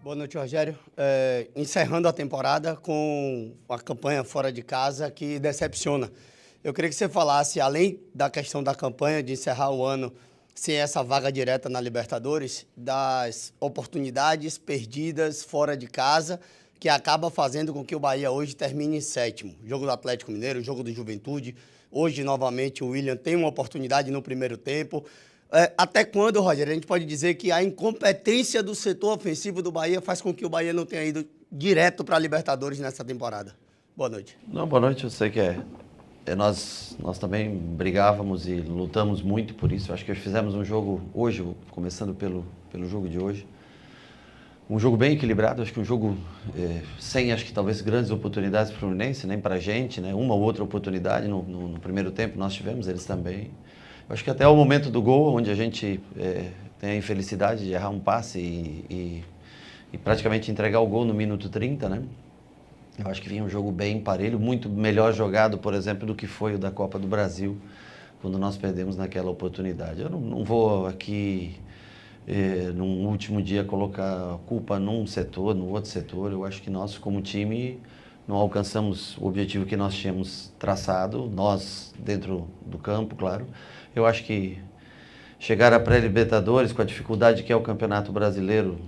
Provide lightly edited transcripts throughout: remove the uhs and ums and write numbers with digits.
Boa noite, Rogério. Encerrando a temporada com uma campanha fora de casa que decepciona. Eu queria que você falasse, além da questão da campanha, de encerrar o ano sem essa vaga direta na Libertadores, das oportunidades perdidas fora de casa, que acaba fazendo com que o Bahia hoje termine em sétimo. Jogo do Atlético Mineiro, jogo do Juventude. Hoje, novamente, o William tem uma oportunidade no primeiro tempo. Até quando, Rogério, a gente pode dizer que a incompetência do setor ofensivo do Bahia faz com que o Bahia não tenha ido direto para a Libertadores nessa temporada? Boa noite. Não, boa noite. Eu sei que nós também brigávamos e lutamos muito por isso. Eu acho que fizemos um jogo hoje, começando pelo jogo de hoje, um jogo bem equilibrado. Acho que um jogo sem, acho que talvez grandes oportunidades para o Fluminense, nem para a gente, né? Uma ou outra oportunidade no primeiro tempo nós tivemos, eles também. Eu acho que até o momento do gol, onde a gente tem a infelicidade de errar um passe e praticamente entregar o gol no minuto 30, né? Eu acho que vinha um jogo bem parelho, muito melhor jogado, por exemplo, do que foi o da Copa do Brasil, quando nós perdemos naquela oportunidade. Eu não vou aqui, num último dia, colocar a culpa num setor, no outro setor. Eu acho que nós, como time, não alcançamos o objetivo que nós tínhamos traçado, nós dentro do campo, claro. Eu acho que chegar à pré-Libertadores, com a dificuldade que é o Campeonato Brasileiro,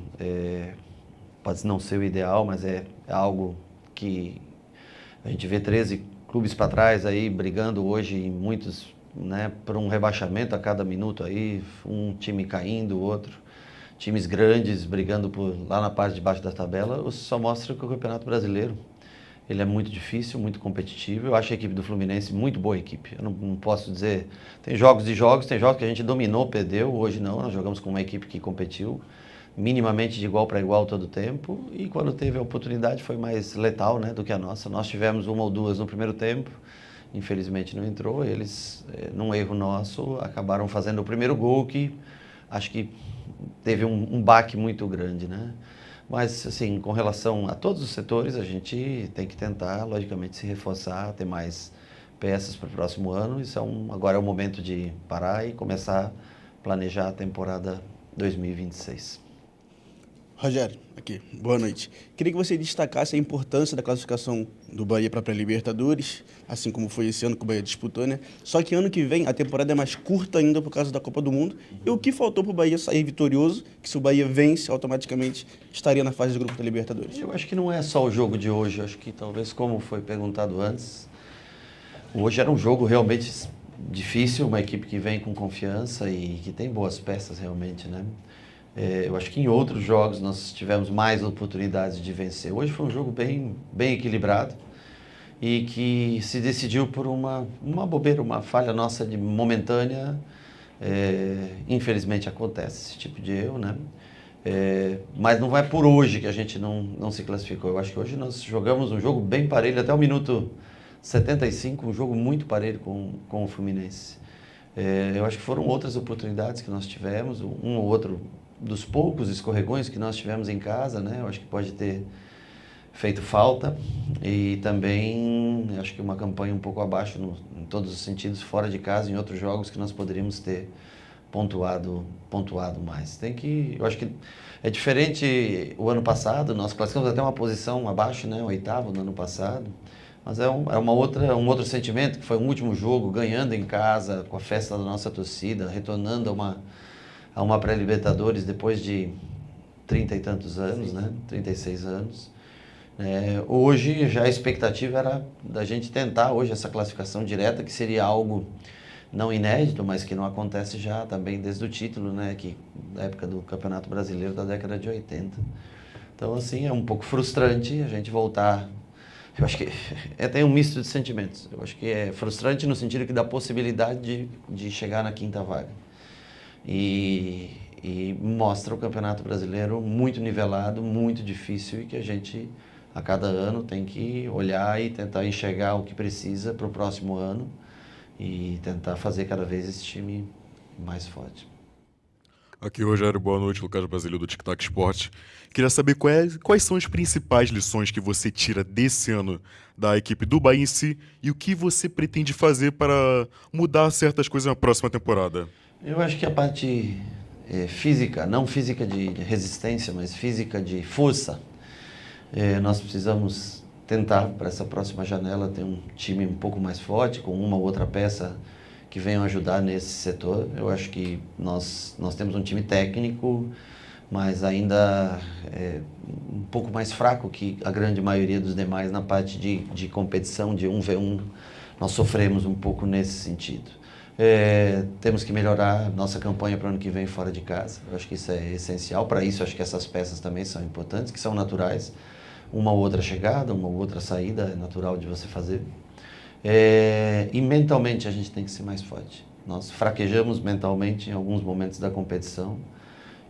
pode não ser o ideal, mas é algo que a gente vê 13 clubes para trás aí brigando hoje, em muitos, né, por um rebaixamento a cada minuto aí, um time caindo, o outro, times grandes brigando lá na parte de baixo da tabela. Isso só mostra que o Campeonato Brasileiro ele é muito difícil, muito competitivo. Eu acho a equipe do Fluminense muito boa equipe. Eu não posso dizer... Tem jogos e jogos, tem jogos que a gente dominou, perdeu. Hoje não, nós jogamos com uma equipe que competiu minimamente de igual para igual todo o tempo. E quando teve a oportunidade foi mais letal, né, do que a nossa. Nós tivemos uma ou duas no primeiro tempo. Infelizmente não entrou. Eles, num erro nosso, acabaram fazendo o primeiro gol, que acho que teve um baque muito grande, né? Mas, assim, com relação a todos os setores, a gente tem que tentar, logicamente, se reforçar, ter mais peças para o próximo ano. Isso agora é o momento de parar e começar a planejar a temporada 2026. Rogério, aqui, boa noite. Queria que você destacasse a importância da classificação do Bahia para a pré-Libertadores, assim como foi esse ano que o Bahia disputou, né? Só que ano que vem a temporada é mais curta ainda por causa da Copa do Mundo. E o que faltou para o Bahia sair vitorioso, que se o Bahia vence, automaticamente estaria na fase de grupo da Libertadores? Eu acho que não é só o jogo de hoje. Eu acho que talvez, como foi perguntado antes, hoje era um jogo realmente difícil, uma equipe que vem com confiança e que tem boas peças realmente, né? Eu acho que em outros jogos nós tivemos mais oportunidades de vencer. Hoje foi um jogo bem equilibrado e que se decidiu por uma bobeira, uma falha nossa de momentânea. Infelizmente acontece esse tipo de erro, né? Mas não vai por hoje que a gente não se classificou. Eu acho que hoje nós jogamos um jogo bem parelho, até o minuto 75, um jogo muito parelho com o Fluminense. Eu acho que foram outras oportunidades que nós tivemos, um ou outro dos poucos escorregões que nós tivemos em casa, né? Eu acho que pode ter feito falta e também acho que uma campanha um pouco abaixo em todos os sentidos, fora de casa, em outros jogos que nós poderíamos ter pontuado mais. Eu acho que é diferente o ano passado, nós classificamos até uma posição abaixo, né? O oitavo no ano passado, mas um outro sentimento, que foi um último jogo, ganhando em casa, com a festa da nossa torcida, retornando a uma pré-Libertadores depois de 30 e tantos anos, né? 36 anos. Hoje já a expectativa era da gente tentar hoje essa classificação direta, que seria algo não inédito, mas que não acontece já também desde o título, né? Que da época do Campeonato Brasileiro da década de 80. Então, assim, é um pouco frustrante a gente voltar. Eu acho que tem um misto de sentimentos. Eu acho que é frustrante no sentido que dá possibilidade de chegar na quinta vaga. E mostra o Campeonato Brasileiro muito nivelado, muito difícil, e que a gente, a cada ano, tem que olhar e tentar enxergar o que precisa para o próximo ano e tentar fazer cada vez esse time mais forte. Aqui, Rogério, boa noite, Lucas Basílio do Tic Tac Esporte. Queria saber quais são as principais lições que você tira desse ano da equipe do Bahia em si e o que você pretende fazer para mudar certas coisas na próxima temporada. Eu acho que a parte física, não física de resistência, mas física de força. Nós precisamos tentar, para essa próxima janela, ter um time um pouco mais forte, com uma ou outra peça que venham ajudar nesse setor. Eu acho que nós temos um time técnico, mas ainda um pouco mais fraco que a grande maioria dos demais na parte de competição, de 1v1. Nós sofremos um pouco nesse sentido. Temos que melhorar nossa campanha para o ano que vem fora de casa. Eu acho que isso é essencial. Para isso, acho que essas peças também são importantes, que são naturais. Uma ou outra chegada, uma ou outra saída é natural de você fazer. E mentalmente a gente tem que ser mais forte. Nós fraquejamos mentalmente em alguns momentos da competição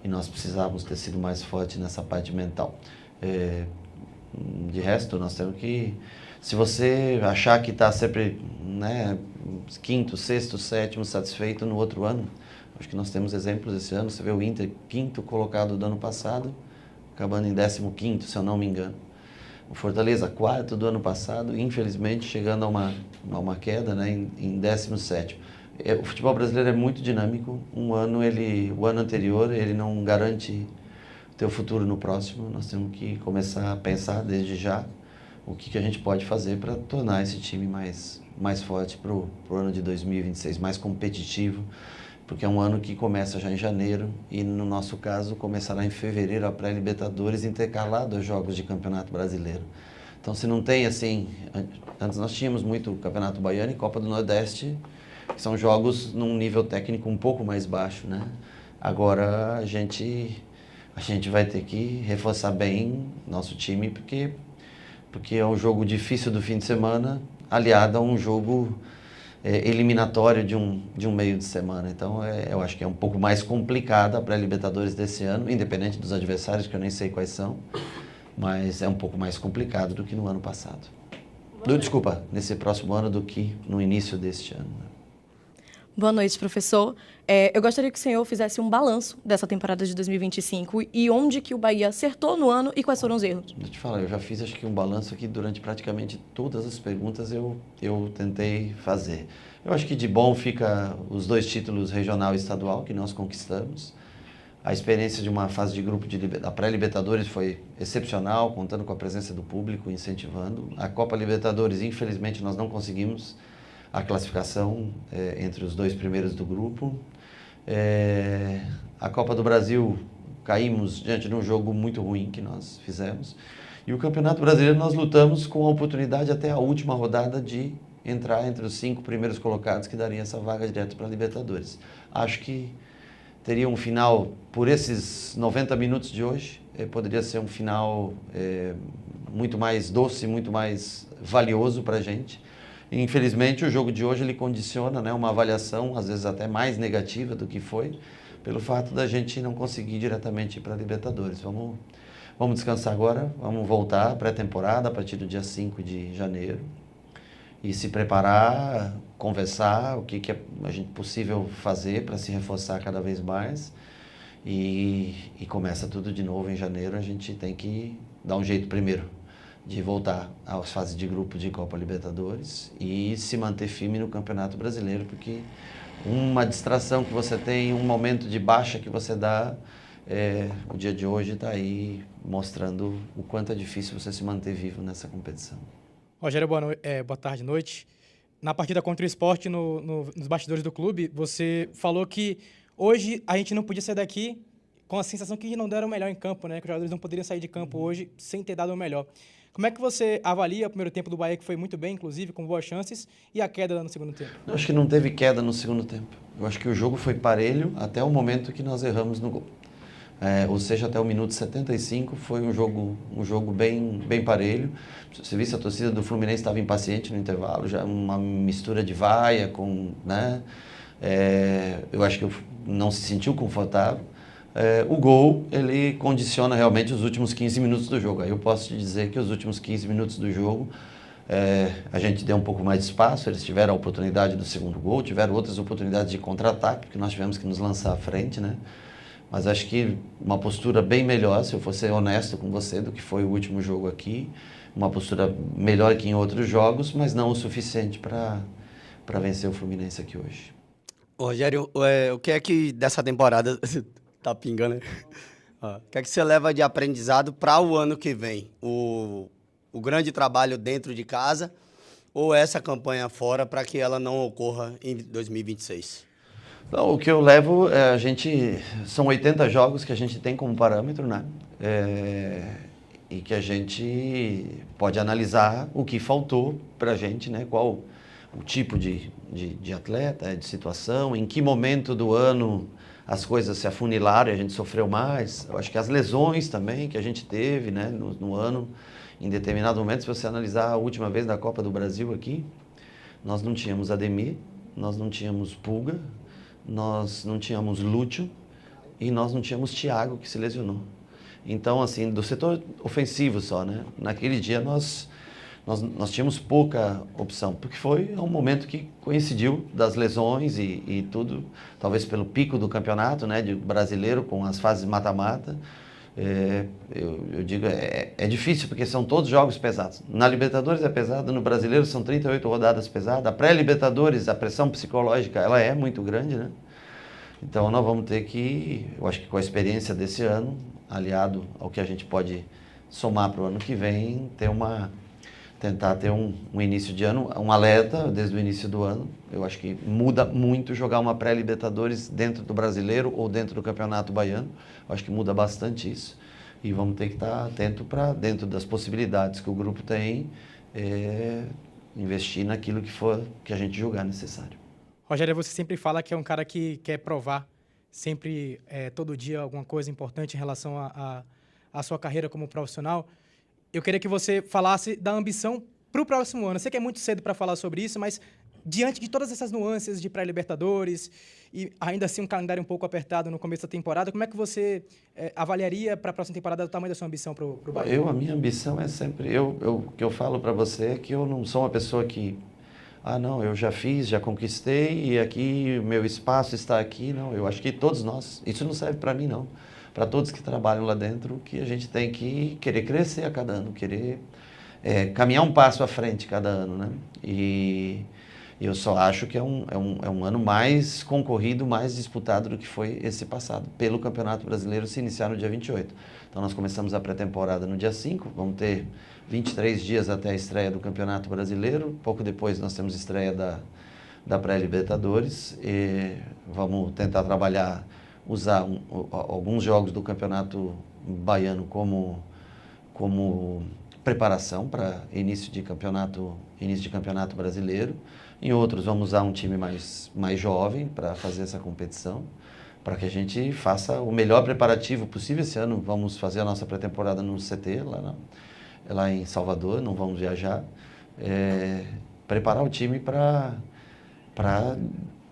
e nós precisávamos ter sido mais forte nessa parte mental. De resto, nós temos que... Se você achar que está sempre, né, quinto, sexto, sétimo, satisfeito no outro ano, acho que nós temos exemplos esse ano. Você vê o Inter, quinto colocado do ano passado, acabando em 15º, se eu não me engano. O Fortaleza, quarto do ano passado, infelizmente chegando a uma queda, né, em 17º. O futebol brasileiro é muito dinâmico. O ano anterior, ele não garante o teu futuro no próximo. Nós temos que começar a pensar desde já o que a gente pode fazer para tornar esse time mais forte para o ano de 2026, mais competitivo, porque é um ano que começa já em janeiro e, no nosso caso, começará em fevereiro a pré-Libertadores, intercalado aos Jogos de Campeonato Brasileiro. Então, se não tem assim... Antes nós tínhamos muito Campeonato Baiano e Copa do Nordeste, que são jogos num nível técnico um pouco mais baixo, né? Agora a gente vai ter que reforçar bem nosso time, porque é um jogo difícil do fim de semana, aliado a um jogo eliminatório de um meio de semana. Então, eu acho que é um pouco mais complicada a pré-Libertadores desse ano, independente dos adversários, que eu nem sei quais são, mas é um pouco mais complicado do que no ano passado. Desculpa, nesse próximo ano do que no início deste ano. Boa noite, professor. Eu gostaria que o senhor fizesse um balanço dessa temporada de 2025 e onde que o Bahia acertou no ano e quais foram os erros. Deixa eu te falar, eu já fiz acho que um balanço aqui durante praticamente todas as perguntas eu tentei fazer. Eu acho que de bom fica os 2 títulos regional e estadual que nós conquistamos. A experiência de uma fase de grupo da pré-Libertadores foi excepcional, contando com a presença do público, incentivando. A Copa Libertadores, infelizmente, nós não conseguimos a classificação entre os 2 primeiros do grupo. A Copa do Brasil, caímos diante de um jogo muito ruim que nós fizemos. E o Campeonato Brasileiro nós lutamos com a oportunidade até a última rodada de entrar entre os 5 primeiros colocados que daria essa vaga direto para a Libertadores. Acho que teria um final, por esses 90 minutos de hoje, poderia ser um final muito mais doce, muito mais valioso para a gente. Infelizmente, o jogo de hoje ele condiciona, né, uma avaliação, às vezes até mais negativa do que foi, pelo fato da gente não conseguir diretamente ir para a Libertadores. Vamos descansar agora, vamos voltar à pré-temporada a partir do dia 5 de janeiro e se preparar, conversar o que é a gente possível fazer para se reforçar cada vez mais e começa tudo de novo em janeiro. A gente tem que dar um jeito primeiro de voltar às fases de grupo de Copa Libertadores e se manter firme no Campeonato Brasileiro, porque uma distração que você tem, um momento de baixa que você dá, o dia de hoje está aí mostrando o quanto é difícil você se manter vivo nessa competição. Rogério, boa tarde, noite. Na partida contra o Sport, nos bastidores do clube, você falou que hoje a gente não podia sair daqui com a sensação que não deram o melhor em campo, né? Que os jogadores não poderiam sair de campo hoje sem ter dado o melhor. Como é que você avalia o primeiro tempo do Bahia, que foi muito bem, inclusive, com boas chances, e a queda no segundo tempo? Eu acho que não teve queda no segundo tempo. Eu acho que o jogo foi parelho até o momento que nós erramos no gol. Ou seja, até o minuto 75 foi um jogo bem parelho. Você viu, a torcida do Fluminense estava impaciente no intervalo, já uma mistura de vaia com... né? Eu acho que não se sentiu confortável. O gol, ele condiciona realmente os últimos 15 minutos do jogo. Aí eu posso te dizer que os últimos 15 minutos do jogo, a gente deu um pouco mais de espaço, eles tiveram a oportunidade do segundo gol, tiveram outras oportunidades de contra-ataque, porque nós tivemos que nos lançar à frente, né? Mas acho que uma postura bem melhor, se eu for ser honesto com você, do que foi o último jogo aqui. Uma postura melhor que em outros jogos, mas não o suficiente para vencer o Fluminense aqui hoje. Rogério, o que é que dessa temporada Tá pingando, né? Ó, o que é que você leva de aprendizado para o ano que vem? O grande trabalho dentro de casa ou essa campanha fora para que ela não ocorra em 2026? Então, o que eu levo, são 80 jogos que a gente tem como parâmetro, né? E que a gente pode analisar o que faltou para a gente, né? Qual o tipo de atleta, de situação, em que momento do ano as coisas se afunilaram e a gente sofreu mais. Eu acho que as lesões também que a gente teve, né? No ano, em determinado momento, se você analisar a última vez da Copa do Brasil aqui, nós não tínhamos Ademir, nós não tínhamos Pulga, nós não tínhamos Lúcio e nós não tínhamos Thiago, que se lesionou. Então, assim, do setor ofensivo só, né? Naquele dia nós tínhamos pouca opção, porque foi um momento que coincidiu das lesões e tudo, talvez pelo pico do campeonato, né, de brasileiro com as fases mata-mata. Eu digo, é difícil, porque são todos jogos pesados. Na Libertadores é pesado, no Brasileiro são 38 rodadas pesadas. A pré-Libertadores, a pressão psicológica, ela é muito grande, né? Então nós vamos ter que, eu acho que com a experiência desse ano, aliado ao que a gente pode somar para o ano que vem, tentar ter um início de ano, um alerta desde o início do ano. Eu acho que muda muito jogar uma pré-Libertadores dentro do Brasileiro ou dentro do Campeonato Baiano. Eu acho que muda bastante isso. E vamos ter que estar atento para, dentro das possibilidades que o grupo tem, investir naquilo que a gente julgar necessário. Rogério, você sempre fala que é um cara que quer provar sempre, todo dia, alguma coisa importante em relação à sua carreira como profissional. Eu queria que você falasse da ambição para o próximo ano. Eu sei que é muito cedo para falar sobre isso, mas diante de todas essas nuances de pré-Libertadores e ainda assim um calendário um pouco apertado no começo da temporada, como é que você avaliaria para a próxima temporada o tamanho da sua ambição para o Bahia? A minha ambição é sempre... O que eu falo para você é que eu não sou uma pessoa que... não, eu já fiz, já conquistei e aqui o meu espaço está aqui. Não, eu acho que todos nós... Isso não serve para mim, não. Para todos que trabalham lá dentro, que a gente tem que querer crescer a cada ano, querer caminhar um passo à frente cada ano, né? E eu só acho que é um ano mais concorrido, mais disputado do que foi esse passado, pelo Campeonato Brasileiro se iniciar no dia 28. Então nós começamos a pré-temporada no dia 5, vamos ter 23 dias até a estreia do Campeonato Brasileiro, pouco depois nós temos estreia da pré-Libertadores e vamos tentar trabalhar, usar alguns jogos do Campeonato Baiano como preparação para início de campeonato brasileiro. Em outros, vamos usar um time mais jovem para fazer essa competição, para que a gente faça o melhor preparativo possível. Esse ano vamos fazer a nossa pré-temporada no CT, lá em Salvador, não vamos viajar. Preparar o time para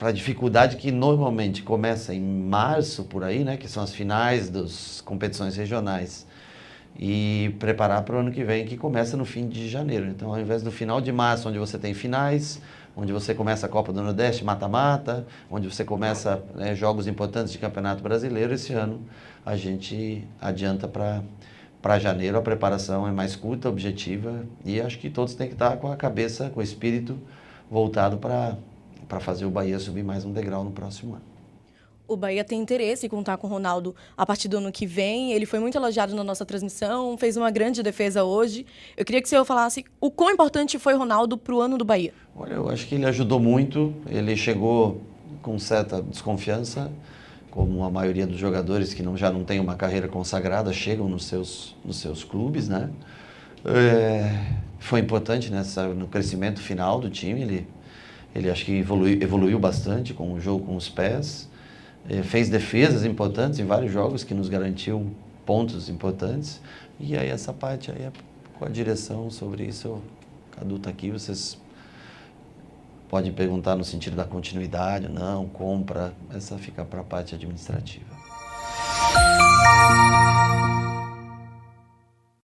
a dificuldade que normalmente começa em março, por aí, né, que são as finais das competições regionais, e preparar para o ano que vem, que começa no fim de janeiro. Então, ao invés do final de março, onde você tem finais, onde você começa a Copa do Nordeste, mata-mata, onde você começa jogos importantes de Campeonato Brasileiro, esse ano a gente adianta para janeiro. A preparação é mais curta, objetiva, e acho que todos têm que estar com a cabeça, com o espírito voltado para fazer o Bahia subir mais um degrau no próximo ano. O Bahia tem interesse em contar com o Ronaldo a partir do ano que vem. Ele foi muito elogiado na nossa transmissão, fez uma grande defesa hoje. Eu queria que o senhor falasse o quão importante foi o Ronaldo para o ano do Bahia. Olha, eu acho que ele ajudou muito. Ele chegou com certa desconfiança, como a maioria dos jogadores que já não têm uma carreira consagrada chegam nos seus clubes, né? Foi importante no crescimento final do time. Ele acho que evoluiu bastante com o jogo com os pés. Fez defesas importantes em vários jogos que nos garantiu pontos importantes. E aí essa parte aí com a direção sobre isso, o Cadu está aqui, vocês podem perguntar no sentido da continuidade, não, compra, essa fica para a parte administrativa.